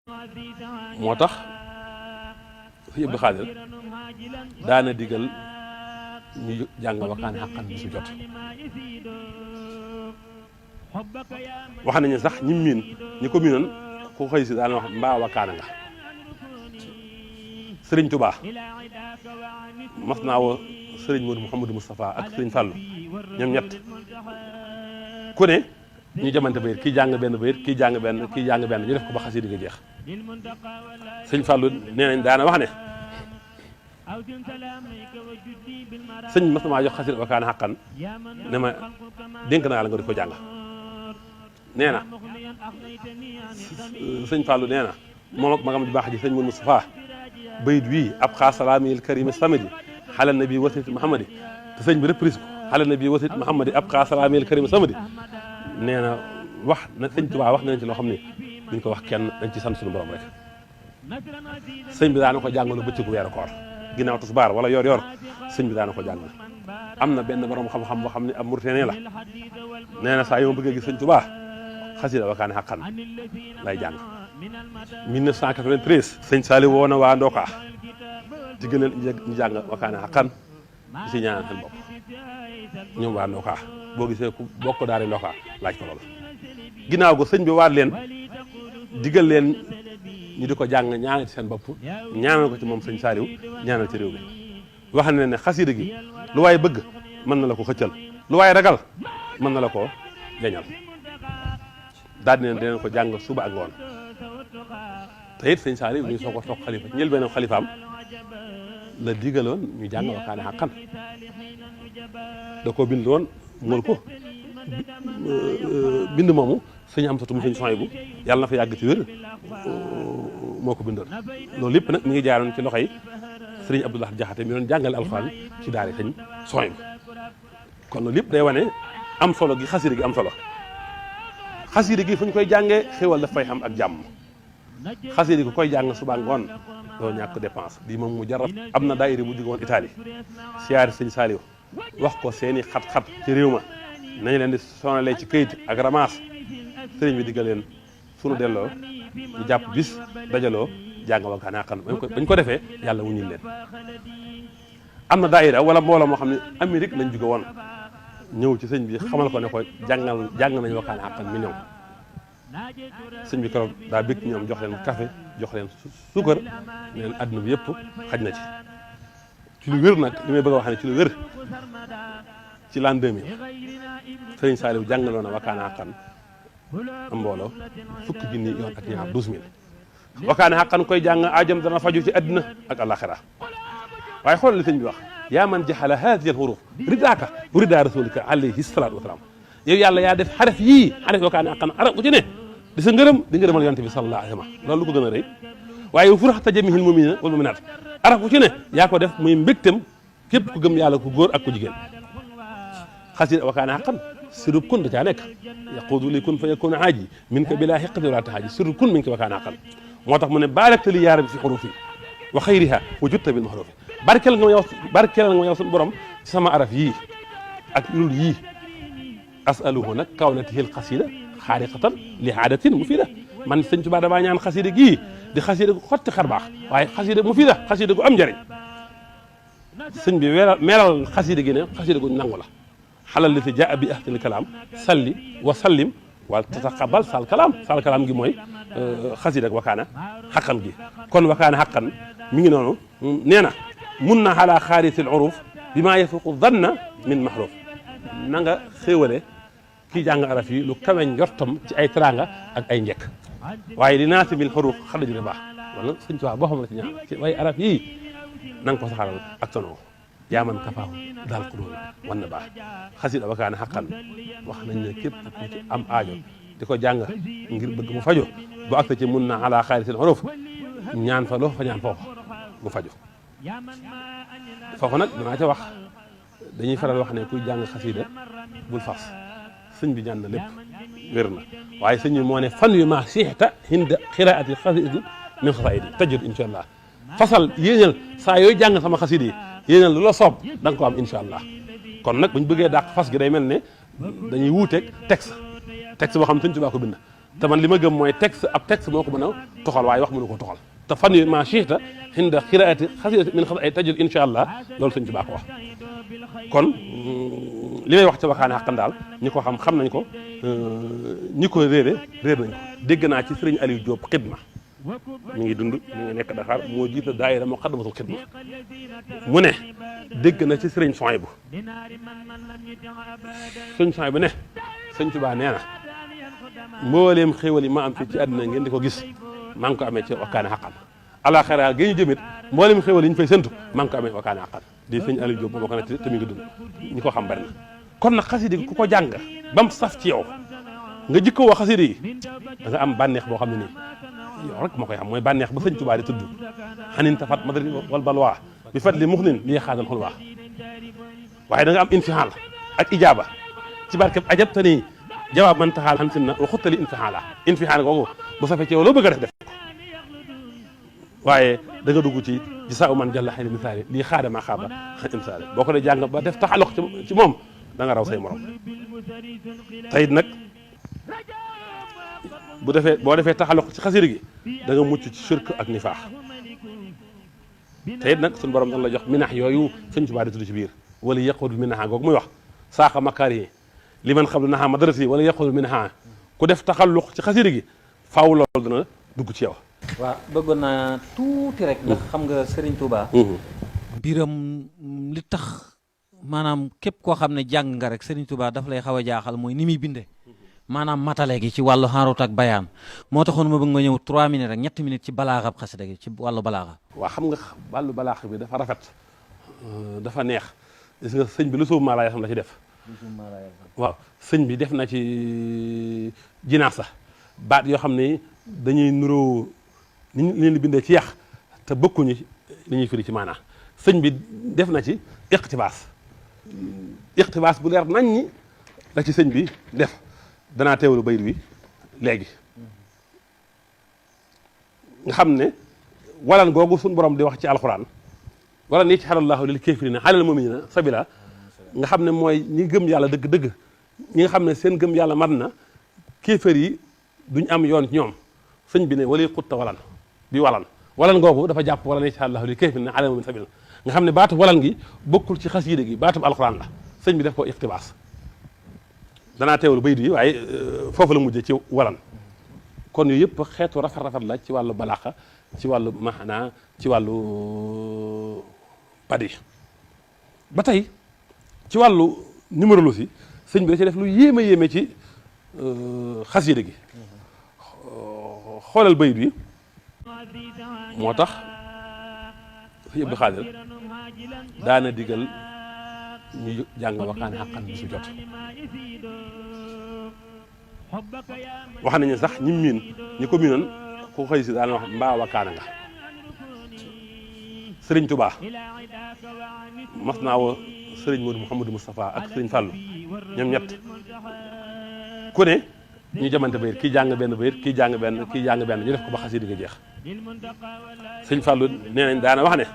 moo tax fi Abdou Khadir daana digal ñu jàng wakaana xaqan bi su jot wax nañu sax ñi miin ñi ko miinoon ku xëy si daana wax mbaa wakaana nga sëriñ Touba mas naa woo sëriñ Modou Mouhamadou Moustapha ak sëriñ Fallou ñoom ñett ku ne ñu jamante bayit kii jàng benn bayit kii jàng benn kii jàng benn ñu def ko ba xasida gi jeex sëñ Fallou nee nañ daana wax ne sëñ mas na maa jox xasida wakaana xaqan ne ma dénk naa la nga di ko jàng nee na sëñ Fallou nee na moom ak magam ju baax ji sëñ Modou Moustapha bayit wii ab xaa salaamil karim samedi xalal na bii wasit Muhammadi te sëñ bi reprise ko xalal na bii wasit Muhammadi ab xaa salaamil karim samedi nee na wax na sëñ Tuubaa wax nañ ci loo xam ne duñ ko wax kenn dañ ci sant suñu borom rek sëñ bi daana ko jàngalu bëccëgu weeru koor ginnaaw tisbaar wala yor sëñ bi daana ko jàngal am na benn borom xam-xam boo xam ne ab Mauritanie la nee na saa yoo bëggee gis sëñ Tuubaa xasida wakaana xaqan lay jàng 1993 sëñ Saliou woo na waa Ndoka diggal leen ñu jàng wakaana xaqan di si ñaanal seen bopp ñoom waa Ndoka boo gisee ku bokk daari Ndoka laaj ko lool ginnaaw go sëñ bi waat leen diggal leen ñu di ko jàng ñaanal ci seen bopp ñaanal ko ci moom sëñ Saliou ñaanal ci réew mi wax na ne xasida gi lu waay bëgg mën na la ko xëccal lu waay ragal mën na la ko deñal daal di ne dinañ ko jàng suba ak ngoon te it sëñ Saliou ñu soo ko toog xalifa ñël benn xalifaam la digaloon ñu jàng wakaana xaqan da ko bind woon mool ko bind moomu sëñ am satu mu sëñ soy bu yàlla na fa yàgg ci wér moo ko bindoon loolu lépp nag mi ngi jaaroon ci loxoy sëriñ Abdoulaye Jaxate mi doon jàngale alxuraan ci daari sëñ soy bu kon loolu lépp day wane am solo gi xasida gi am solo xasida gi fu ñu koy jàngee xéwal daf fay xam ak jàmm xasida gi koy jàng suba ngoon doo ñàkk dépense bii moom mu jarab am na daayira bu jóge woon Italie siyaari sëñ Saliou wax ko seeni xat-xat ci réew ma nañu leen di sonalee ci këyit ak ramasse sëriñ bi diggal leen sunu delloo ñu jàpp bis dajaloo jàng wakaana xaqan bañ ko defee yàlla wuñul leen am na daayira wala mbooloo moo xam ne Amérique lañ jóge woon ñëw ci sëñ bi xamal ko ne ko jàng nañu wakaana xaqan mi ñëw sëñ bi keroog daa bëgg ñoom jox leen café jox leen suukar ne leen àdduna bi yëpp xaj na ci lu wér nag li may bëgg a wax ne ci lu wér ci l'an 2000 sëriñ Saliou jàngaloon na wakaana xaqan am mbooloo fukki junni yoon ak ñaar 12000 wakaana xaqan koy jàng aajam dana faju ci àdduna ak alaxira waaye xoolal li sëñ bi wax yaa man jaxala haadihi al huruf ridaaka wa rida rasulika alayhi salaatu wasalaam yow yàlla yaa def xaraf yii xaraf wakaana xaqan arab bu ci ne di sa ngërëm di ngërëmal yonent bi sallallahu alayhi wa sallam loolu lu ko gën a rëy waaye furaxta jamihil muminina wal muminat araf bu ci ne yaa ko def muy mbégtem képp ku gëm yàlla ku góor ak ku jigéen xasida wakaana xaqan sirub kun da caa nekk yaquudu li kun fa yakun aaji min ka bilaa xiqati wala tahaaji sirub kun min ka wakaana xaqan moo tax mu ne baarakta li yaa rabbi fi xurufi wa xayriha wa jutta bil mahrufi barkeel nga ma yow suñu borom ci sama araf yii ak lul yii asaluhu nag kawnatihil xasida xaariqatan li aadatin mufida man sëñ Tuubaa damaa ñaan xasida gii di xasida gu xotti xarbaax waaye xasida mufida xasida gu am njëriñ sëñ bi meelal xasida gi ne xasida gu nangu la xalal li fi jaa bi ahsanil kalaam salli wa sallim wa tataqabal sal kalaam gi mooy xasida ak wakaana xaqan gi kon wakaana xaqan mi ngi noonu nee na mun na ala xaarisil uruf bi maa yafuqu danna min mahruf na nga xéewale kii jàng araf yi lu kaweñ njortam ci ay teranga ak ay njekk waaye li naasi bil xuruf xadaj ne baax loolu sëñ Tuubaa boo xam la ci ñaan ci waaye araf yii na nga ko saxaral ak tonoo yaa man kafaahu daal ko doon wan na baax xasida wakaana xaqan wax nañ ne képp ku ci am aajo di ko jàng ngir bëgg mu fajo bu ak ci mun na ala xaarisil xuruf ñaan fa loo fa ñaan foofu mu fajo foofu nag danaa ca wax dañuy faral wax ne kuy jàng xasida bul fas sëñ bi ñaan na lépp wér na waaye sëñ bi moo ne fan yu ma siixta hinda xiraati xasidi min xasaidi tajid incha allah fasal yéenal saa yooyu jàng sama xasida yi yéenal lu la soob da nga ko am incha allah kon nag bu ñu bëggee dàq fas gi day mel ne dañuy wuuteeg texte boo xam ne sëñ Tuubaa ko bind te man li ma gëm mooy texte ab texte moo ko mën a toxal waaye wax mënu ko toxal te fan yu ma chita xinda xiraati xasida min xas ay tajul insha allah loolu sëñ Tuubaa ko wax kon li may wax ca waxaane xaqan daal ñi ko xam nañ ko ñi ko réer nañ ko dégg naa ci sëriñ Aliou Diop xidma mi ngi dund mi ngi nekk Dakar moo jiite daayira Muqaddamatul Xidma mu ne dégg na ci sëriñ Souhaïbou ne sëñ Tuubaa nee na mbooleem xéewal yi ma am fii ci àddina ngeen di ko gis maa ngi ko amee ci wakkaane xaqan alaxira gi ñu jëmit mbooleem xéewal yi ñu fay séntu maa ngi ko amee wakkaane xaqan di sëñ Aliou Diop moo ko nekk te mi ngi dund ñi ko xam bari na kon nag xasida ku ko jàng ba mu saf ci yow nga jikkoo wax xasida yi da nga am bànneex boo xam ne nii yow rek moo koy xam mooy bànneex ba sëñ Tuubaa di tudd xanin tafat madri wal balwaa bi fadli muxnin lii xaadal xulwaa waaye da nga am infihaal ak ijaaba ci barkeb ajab te nii jawaab man taxaal xam sin na wa xuttali infihaal googu bu safee ci yow loo bëgg a def ko waaye da nga dugg ci gisaa man jàlla xëy na misaali lii xaadama xaaba xan imsaali boo ko dee jàng ba def taxaloq ci moom da nga raw say morom tayit nag boo defee taxaloq ci xasida gi da nga mucc ci shirk ak nifaax tayit nag suñu borom dana la jox minax yooyu sëñ Tuubaa di tudd ci biir wala yaqudul minaxa googu muy wax saaxa makaari yi li man xam ne naxaa madrasi wala yaqudul minaxa ku def taxalluq ci xasida gi faaw loolu dana dugg ci yow. waaw bëggoon naa tuuti rek ndax xam nga Serigne Touba. mbiram li tax maanaam képp koo xam ne jàng nga rek Serigne Touba daf lay xaw a jaaxal mooy ni muy binde maanaam matale gi ci wàllu xaarut ak bayaan moo taxoon ma bëgg nga ñëw 3 minutes rek ñetti minutes ci balaaxab xasida gi ci wàllu balaaxa. waaw xam nga wàllu balaaxa bi dafa rafet dafa neex gis nga sëñ bi lu suuf maa laa xam la ci def. waaw sëñ bi def na ci jinaasa baat yoo xam ne dañuy nuroo ni ñu leen di bindee ci yàq te bokkuñu li ñuy firi ci maanaa sëñ bi def na ci iqtibaas bu leer nañ ñi la ci sëñ bi def danaa teewlu bayit wi léegi nga xam ne walan googu suñu borom di wax ci alxuraan wala nii ci xalallahu lil kaafiriina alal mu'miniina sabila nga xam ne mooy ñi gëm yàlla dëgg-dëgg ñi nga xam ne seen gëm yàlla mat na kéefar yi duñ am yoon ci ñoom sëñ bi ne wali xutta walan bi walan googu dafa jàpp wala nii ci xalallahu lil kaafiriina alal mu'miniina sabila nga xam ne baatu walan gi bokkul ci xasiida gi baatu alxuraan la sëñ bi def ko iqtibaas danaa teewlu bayit yi waaye foofu la mujjee ci walan kon yooyu yëpp xeetu rafet la ci wàllu balaaxa ci wàllu maanaa ci wàllu badi ba tey ci wàllu numérologie sëñ bi da ci def lu yéeme ci xasiida gi xoolal bayit bi moo tax sëñ Abdou Xaadir daana digal ñu jàng wakkaane xaqan bi su jot wax nañu sax ñi ko miinoon ku xëy si daana wax mbaa wakkaana nga sëriñ Touba mas naa woo sëriñ Modou Mouhamadou Moustapha ak sëriñ Fallou ñoom ñett ku ne ñu jamante bayit kii jàng benn bayit kii jàng benn ñu def ko ba xasida ga jeex sëriñ Fallou nee nañ daana wax ne